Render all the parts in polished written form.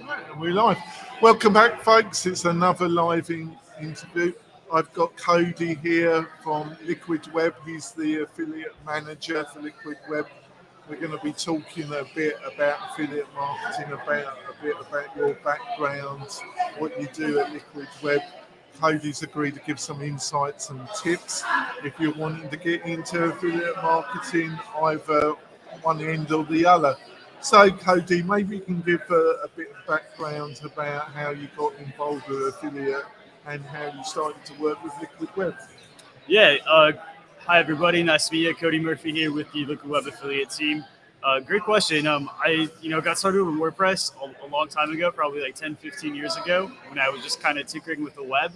Right, and we're live. Welcome back, folks. It's another live interview. I've got Cody here from Liquid Web. He's the affiliate manager for Liquid Web. We're going to be talking a bit about affiliate marketing, a bit about your background, what you do at Liquid Web. Cody's agreed to give some insights and tips. If you're wanting to get into affiliate marketing, either one end or the other. So, Cody, maybe you can give a bit of background about how you got involved with affiliate and how you started to work with Liquid Web. Yeah. Hi, everybody. Nice to meet you. Cody Murphy here with the Liquid Web affiliate team. Great question. I got started with WordPress a long time ago, probably like 10, 15 years ago, when I was just kind of tinkering with the web.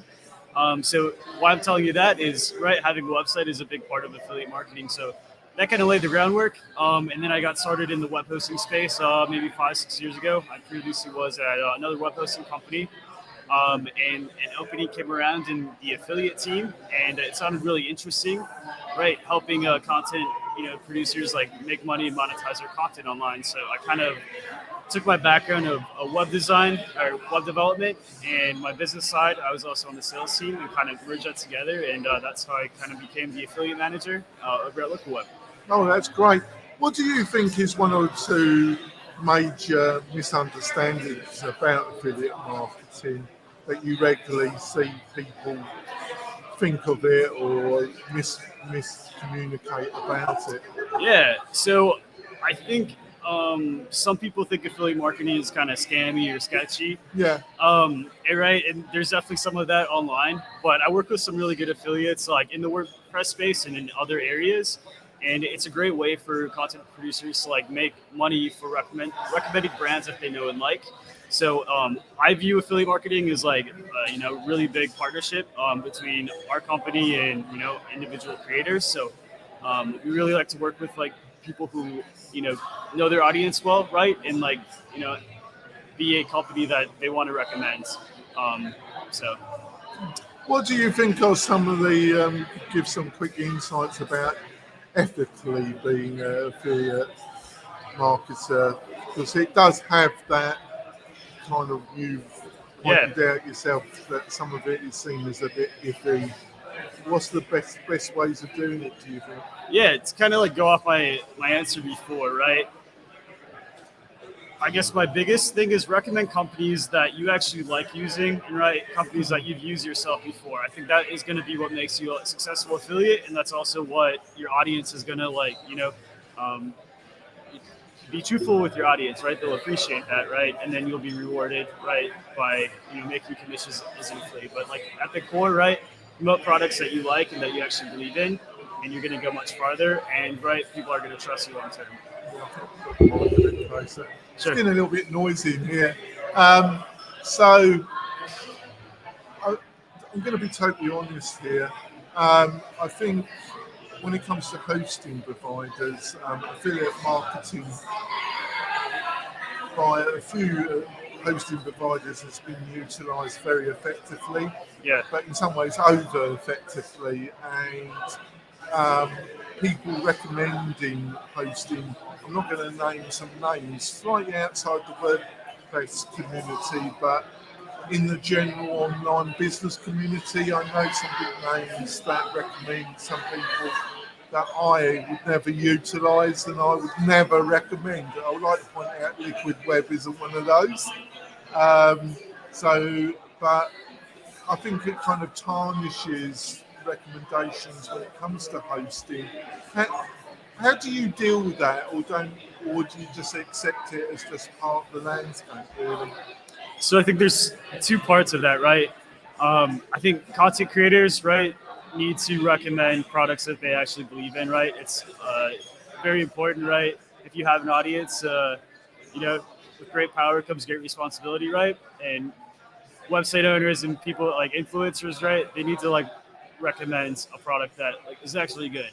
So why I'm telling you that is, right, having a website is a big part of affiliate marketing. So that kind of laid the groundwork. And then I got started in the web hosting space maybe 5-6 years ago. I previously was at another web hosting company. And an opening came around in the affiliate team, and it sounded really interesting, right? Helping content, producers like make money and monetize their content online. So I kind of took my background of web design or web development and my business side. I was also on the sales team and kind of merged that together, and that's how I kind of became the affiliate manager over at Liquid Web. Oh, that's great. What do you think is one or two major misunderstandings about affiliate marketing that you regularly see people think of it or miscommunicate about it? Yeah, so I think some people think affiliate marketing is kind of scammy or sketchy. Yeah. Right, and there's definitely some of that online, but I work with some really good affiliates like in the WordPress space and in other areas. And it's a great way for content producers to like make money for recommending brands that they know and like. So I view affiliate marketing as like really big partnership between our company and individual creators. So we really like to work with like people who know their audience well, right, and like be a company that they want to recommend. So. What do you think are some of the give some quick insights about ethically being an affiliate marketer, because it does have that kind of, you've pointed out yourself that some of it is seen as a bit iffy. What's the best ways of doing it, do you think? Yeah, it's kind of like go off my answer before, right? I guess my biggest thing is recommend companies that you actually like using, and right, companies that you've used yourself before. I think that is going to be what makes you a successful affiliate, and that's also what your audience is going to like. Be truthful with your audience, right? They'll appreciate that, right? And then you'll be rewarded, right, by making commissions as an affiliate. But like at the core, right, promote products that you like and that you actually believe in, and you're going to go much farther. And right, people are going to trust you long term. It's getting a little bit noisy in here. So I'm going to be totally honest here. I think when it comes to hosting providers, affiliate marketing by a few hosting providers has been utilised very effectively. Yeah. But in some ways over effectively, and people recommending hosting. I'm not going to name some names, slightly outside the WordPress community, but in the general online business community, I know some big names that recommend some people that I would never utilise and I would never recommend. I would like to point out Liquid Web isn't one of those. But I think it kind of tarnishes recommendations when it comes to hosting. How do you deal with that, or do you just accept it as just part of the landscape, really? So I think there's two parts of that, right? I think content creators, right, need to recommend products that they actually believe in, right? It's very important, right? If you have an audience, with great power comes great responsibility, right? And website owners and people like influencers, right, they need to like recommend a product that like is actually good.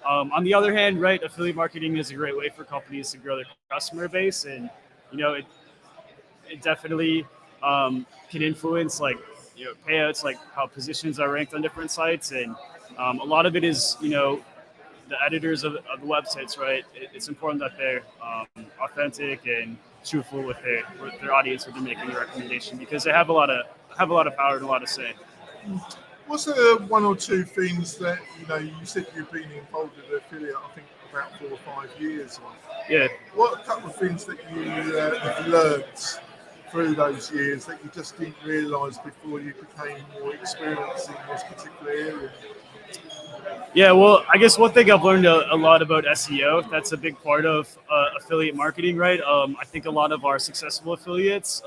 On the other hand, right, affiliate marketing is a great way for companies to grow their customer base, and it definitely can influence like payouts, like how positions are ranked on different sites, and a lot of it is the editors of the websites, right? It's important that they're authentic and truthful with their audience when they're making a recommendation, because they have a lot of power and a lot of say. What's the one or two things that you said you've been involved with affiliate? I think about 4 or 5 years. Yeah. What a couple of things that you have learnt through those years that you just didn't realise before you became more experienced in this particular area? Yeah, well, I guess one thing I've learned a lot about SEO, that's a big part of affiliate marketing, right? I think a lot of our successful affiliates,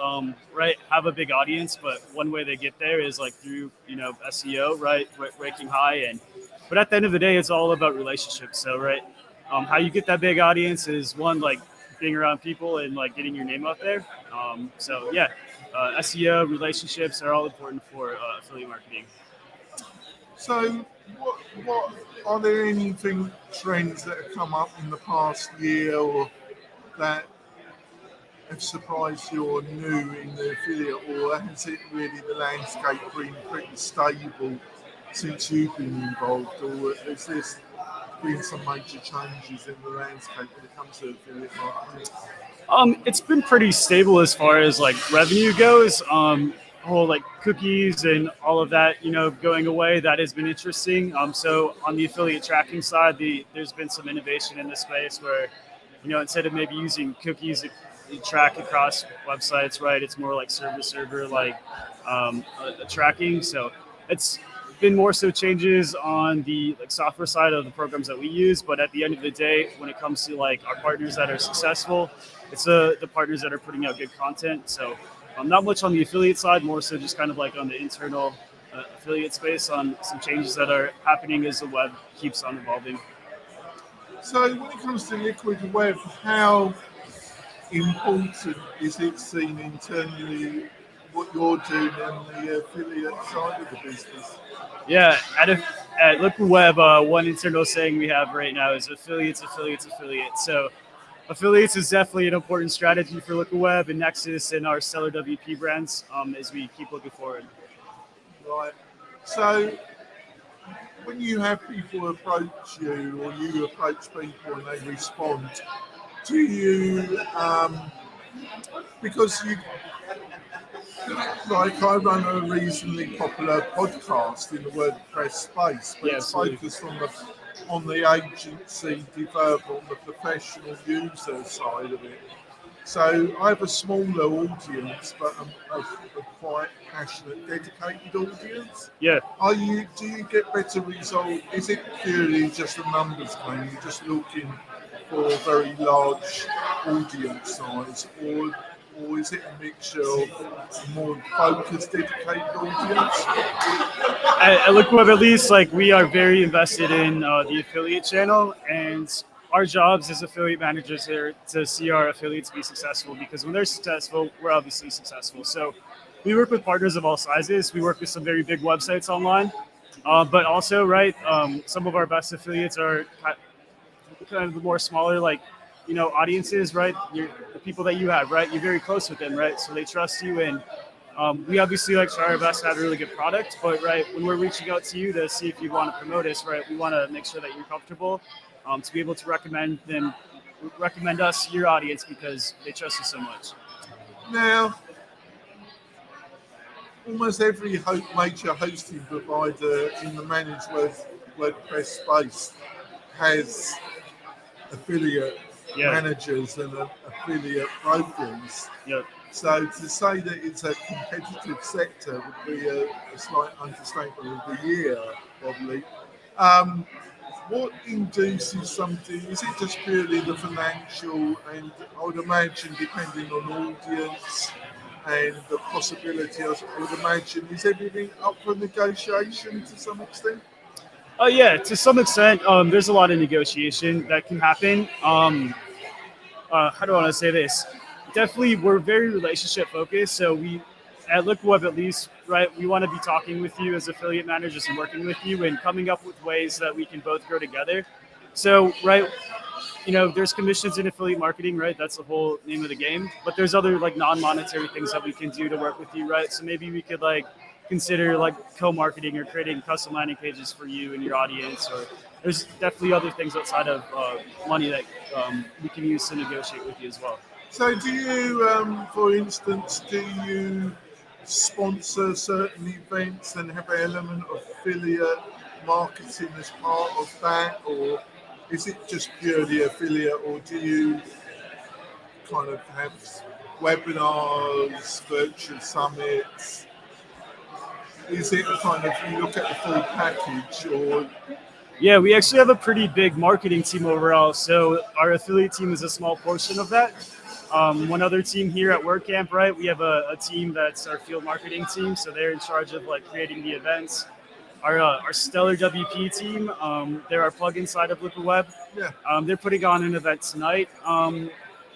right, have a big audience, but one way they get there is like through, SEO, right, ranking high. But at the end of the day, it's all about relationships. So, right, how you get that big audience is one, like being around people and like getting your name out there. So yeah, SEO, relationships are all important for affiliate marketing. So, what are there anything trends that have come up in the past year or that have surprised you or new in the affiliate, or has it really the landscape been pretty stable since you've been involved, or has there been some major changes in the landscape when it comes to affiliate marketing? It's been pretty stable as far as like revenue goes. Whole like cookies and all of that, going away. That has been interesting. So on the affiliate tracking side, there's been some innovation in this space where, instead of maybe using cookies to track across websites, right, it's more like server like tracking. So it's been more so changes on the like software side of the programs that we use. But at the end of the day, when it comes to like our partners that are successful, it's the partners that are putting out good content. So not much on the affiliate side, more so just kind of like on the internal affiliate space on some changes that are happening as the web keeps on evolving. So when it comes to Liquid Web, how important is it seen internally what you're doing on the affiliate side of the business? Yeah, at Liquid Web, one internal saying we have right now is affiliates. So affiliates is definitely an important strategy for Liquid Web and Nexus and our Stellar WP brands as we keep looking forward. Right. So when you have people approach you or you approach people and they respond, do you, because you, like I run a reasonably popular podcast in the WordPress space, but it's focused on the agency developer, on the professional user side of it. So I have a smaller audience, but a quite passionate, dedicated audience. Yeah. Do you get better results? Is it purely just a numbers game? You're just looking for a very large audience size, or is it a mixture of more focused, dedicated audience? At Liquid Web, at least, like we are very invested in the affiliate channel, and our jobs as affiliate managers are to see our affiliates be successful, because when they're successful, we're obviously successful. So we work with partners of all sizes. We work with some very big websites online, but also, right, some of our best affiliates are kind of the more smaller, like, audiences, right? The people that you have, right? You're very close with them, right? So they trust you, and we obviously like try our best to have a really good product, but right, when we're reaching out to you to see if you want to promote us, right, we want to make sure that you're comfortable to be able to recommend us to your audience because they trust us so much. Now, almost every major hosting provider in the managed WordPress space has affiliate managers and affiliate programs. Yep. So to say that it's a competitive sector would be a slight understatement of the year, probably. What induces something? Is it just purely the financial? And I would imagine, depending on audience and the possibility, I would imagine, is everything up for negotiation to some extent? Yeah, to some extent, there's a lot of negotiation that can happen. How do I want to say this? Definitely, we're very relationship focused. So we, at Liquid Web at least, right, we want to be talking with you as affiliate managers and working with you and coming up with ways that we can both grow together. So, right, there's commissions in affiliate marketing, right? That's the whole name of the game. But there's other like non-monetary things that we can do to work with you, right? So maybe we could like consider like co-marketing or creating custom landing pages for you and your audience, or there's definitely other things outside of money that we can use to negotiate with you as well. So do you, for instance, do you sponsor certain events and have an element of affiliate marketing as part of that, or is it just purely affiliate, or do you kind of have webinars, virtual summits? Is it a kind of, you look at the full package, or Yeah, we actually have a pretty big marketing team overall. So our affiliate team is a small portion of that. One other team here at WordCamp, right? We have a team that's our field marketing team. So they're in charge of like creating the events. Our stellar WP team, they're our plugin side of Liquid Web. yeah? They're putting on an event tonight,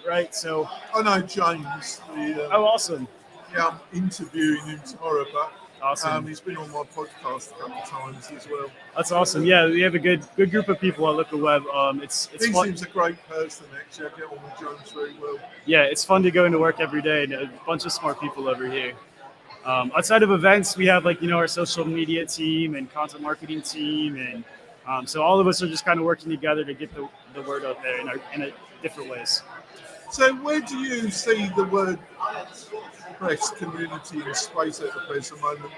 right? So, I know James. oh, awesome. Yeah, I'm interviewing him tomorrow, but Awesome. he's been on my podcast a couple of times as well. That's awesome. Yeah, we have a good group of people at Liquid Web. It's He fun. seems a great person, actually. I get on with James very well. Yeah, it's fun to go into work every day and a bunch of smart people over here. Outside of events, we have our social media team and content marketing team, and so all of us are just kind of working together to get the word out there in different ways. So where do you see the WordPress community in space at the present moment?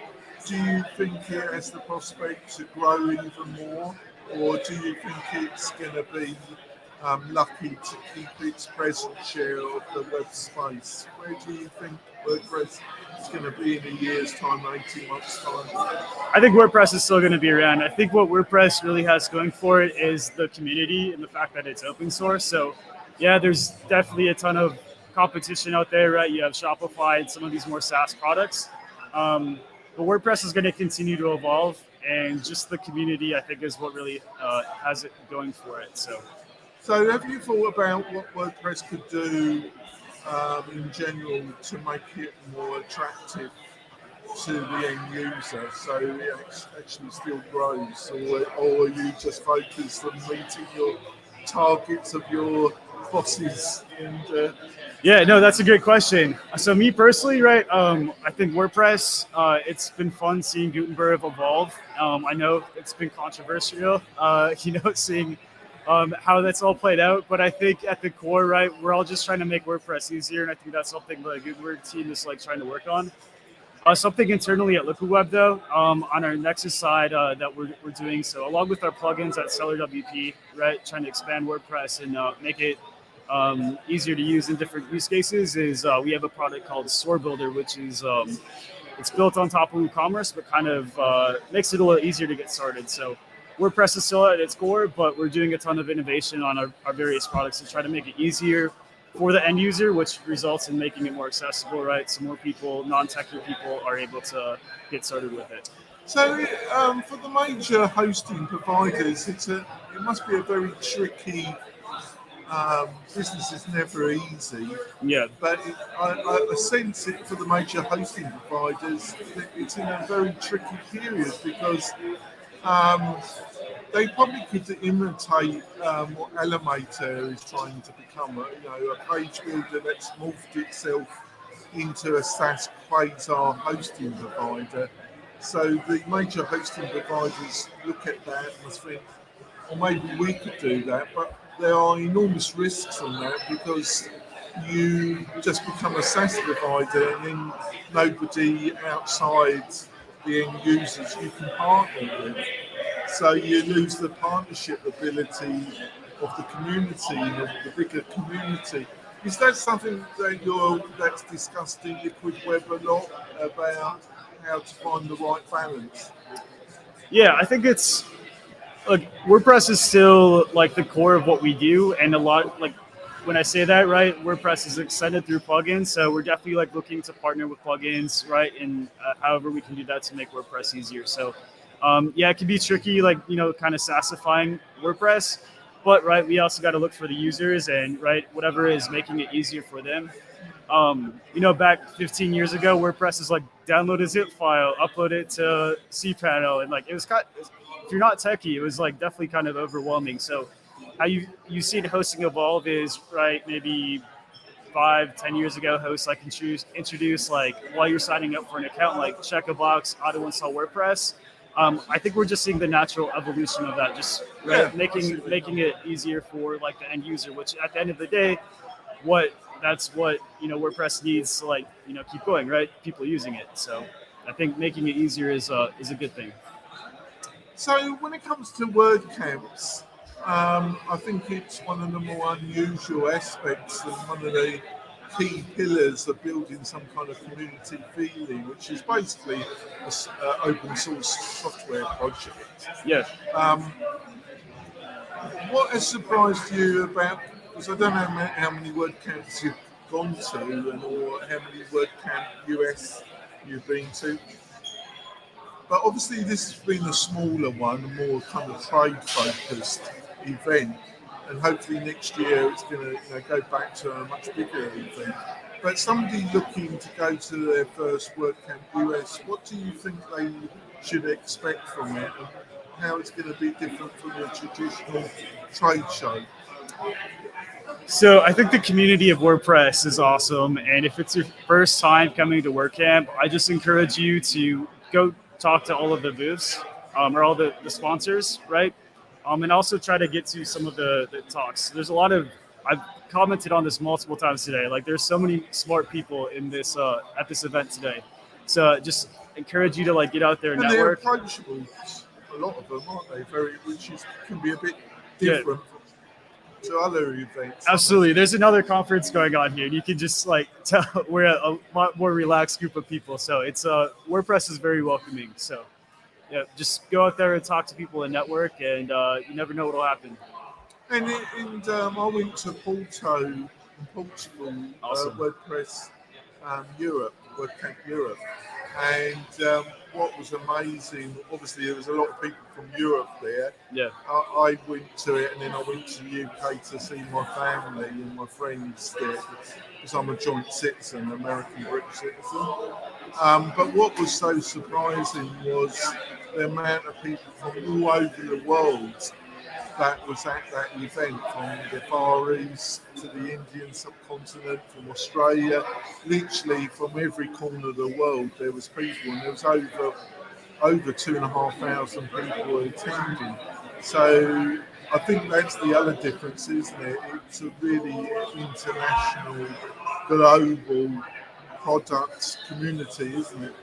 Do you think it has the prospect to grow even more, or do you think it's going to be lucky to keep its present share of the web space? Where do you think WordPress is going to be in a year's time, 18 months' time? I think WordPress is still going to be around. I think what WordPress really has going for it is the community and the fact that it's open source. So, yeah, there's definitely a ton of competition out there, right? You have Shopify and some of these more SaaS products. But WordPress is going to continue to evolve, and just the community, I think, is what really has it going for it. So have you thought about what WordPress could do in general to make it more attractive to the end user, so it actually still grows, or are you just focused on meeting your targets of your bosses? And yeah, no, that's a great question. So me personally, right, I think WordPress, it's been fun seeing Gutenberg evolve. I know it's been controversial, seeing how that's all played out. But I think at the core, right, we're all just trying to make WordPress easier, and I think that's something the Gutenberg team is like trying to work on. Something internally at Liquid Web, though, on our Nexus side that we're doing. So along with our plugins at Seller WP, right, trying to expand WordPress and make it easier to use in different use cases, is we have a product called Store Builder, which is it's built on top of WooCommerce, but kind of makes it a little easier to get started. So WordPress is still at its core, but we're doing a ton of innovation on our various products to try to make it easier for the end user, which results in making it more accessible, right? So more people, non-technical people, are able to get started with it. So for the major hosting providers, it must be a very tricky business. Is never easy. Yeah. But I sense it for the major hosting providers, it's in a very tricky period because they probably could imitate what Elementor is trying to become, a page builder that's morphed itself into a SaaS quasar hosting provider. So the major hosting providers look at that and think, well, maybe we could do that, but there are enormous risks on that because you just become a SaaS provider and then nobody outside the end users you can partner with. So you lose the partnership ability of the community, of the bigger community. Is that something that's discussed in Liquid Web a lot, about how to find the right balance? Yeah, I think it's WordPress is still like the core of what we do, and a lot when I say that, right, WordPress is extended through plugins, so we're definitely looking to partner with plugins, right, and however we can do that to make WordPress easier. So it can be tricky, kind of SaaSifying WordPress, but right, we also got to look for the users and right, whatever is making it easier for them. Back 15 years ago, WordPress is download a zip file, upload it to cPanel, and it was if you're not techie, it was definitely kind of overwhelming. So how you see the hosting evolve is right, maybe 5-10 years ago, hosts introduce while you're signing up for an account, check a box, auto install WordPress. I think we're just seeing the natural evolution of that, just making it easier for the end user, which at the end of the day, what that's what WordPress needs to keep going, right? People using it. So I think making it easier is a good thing. So when it comes to WordCamps, I think it's one of the more unusual aspects and one of the key pillars of building some kind of community feeling, which is basically an open source software project. Yeah. What has surprised you about, because I don't know how many WordCamps you've gone to or how many WordCamp US you've been to, but obviously this has been a smaller one, a more kind of trade-focused event, and hopefully next year it's going to go back to a much bigger event. But somebody looking to go to their first WordCamp US, what do you think they should expect from it, and how it's going to be different from a traditional trade show? So I think the community of WordPress is awesome, and if it's your first time coming to WordCamp, I just encourage you to go talk to all of the booths or all the sponsors, right? And also try to get to some of the talks. There's a lot of, I've commented on this multiple times today, like there's so many smart people in this at this event today. So just encourage you to get out there and network. They're approachable, a lot of them, aren't they? Which can be a bit different to other events. Absolutely. There's another conference going on here. You can just tell we're a lot more relaxed group of people. So it's WordPress is very welcoming. So yeah, just go out there and talk to people and network, and you never know what will happen. And I went to Porto in Portugal, awesome. WordPress Europe, WordCamp Europe. And what was amazing, obviously there was a lot of people from Europe there. Yeah. I went to it, and then I went to the UK to see my family and my friends there, because I'm a joint citizen, American British citizen. But what was so surprising was the amount of people from all over the world that was at that event, from the Far East to the Indian subcontinent, from Australia, literally from every corner of the world there was people, and there was over 2,500 people attending. So I think that's the other difference, isn't it? It's a really international, global product community, isn't it?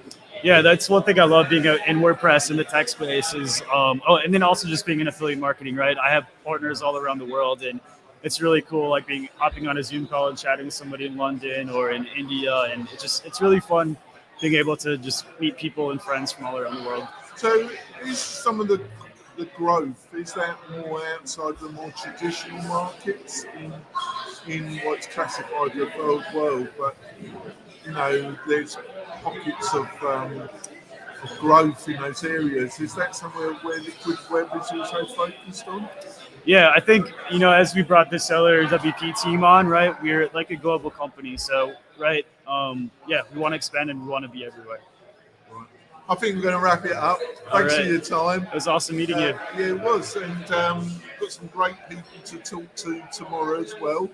Yeah, that's one thing I love being in WordPress in the tech space is, and then also just being in affiliate marketing, right? I have partners all around the world, and it's really cool, hopping on a Zoom call and chatting with somebody in London or in India, and it's really fun being able to just meet people and friends from all around the world. So is some of the growth, is that more outside the more traditional markets in what's classified as the third world, but there's pockets of growth in those areas? Is that somewhere where Liquid Web is also focused on? Yeah, I think, as we brought this other WP team on, right, we're like a global company. So, right, we want to expand and we want to be everywhere. Right. I think we're going to wrap it up. Thanks for your time. It was awesome meeting you. Yeah, it was. And got some great people to talk to tomorrow as well.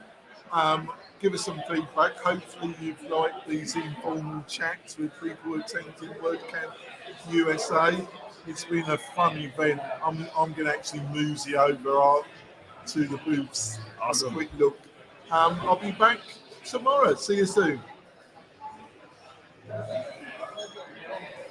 Give us some feedback. Hopefully you've liked these informal chats with people attending WordCamp USA. It's been a fun event. I'm going to actually mosey over to the booths. Awesome. Have a quick look. I'll be back tomorrow. See you soon.